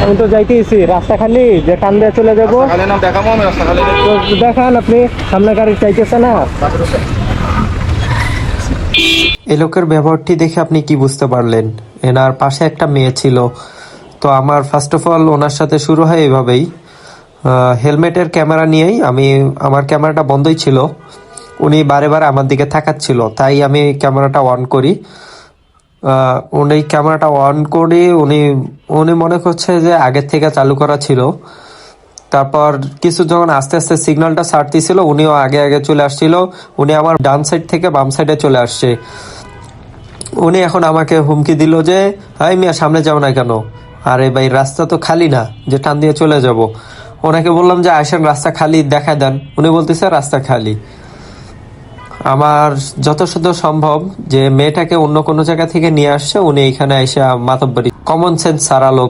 আমি তো যাইতেছি, রাস্তা খালি, যে টান দিয়ে চলে যাবো। তো দেখান আপনি, সামনে গাড়ি চাইতেছে না। এই লোকের ব্যবহারটি দেখে আপনি কি বুঝতে পারলেন? এনার পাশে একটা মেয়ে ছিল। তো আমার ফার্স্ট অফ অল ওনার সাথে শুরু হয় এভাবেই, হেলমেটের ক্যামেরা নিয়েই। আমার ক্যামেরাটা বন্ধই ছিল, উনি বারে বারে আমার দিকে তাকাচ্ছিল, তাই আমি ক্যামেরাটা অন করি। উনি ক্যামেরাটা অন করি, উনি মনে করছে যে আগের থেকে চালু করা ছিল। তারপর কিছু যখন আস্তে আস্তে সিগন্যালটা ছাড়তেছিল, উনিও আগে আগে চলে আসছিল। উনি আমার ডান সাইড থেকে বাম সাইডে চলে আসছে। উনি এখন আমাকে হুমকি দিল যে, হাই মিয়া, সামনে যাও না কেন? আরে ভাই, রাস্তা তো খালি না যে টান দিয়ে চলে যাব। ওনাকে বললাম যে আসেন, রাস্তা খালি দেখা দেন। উনি বলতেছে রাস্তা খালি। আমার যতটা সম্ভব যে মেয়েটাকে অন্য কোনো জায়গা থেকে নিয়ে আসছে, উনি এখানে এসে মাতব্বরি, কমন সেন্স সারা লোক।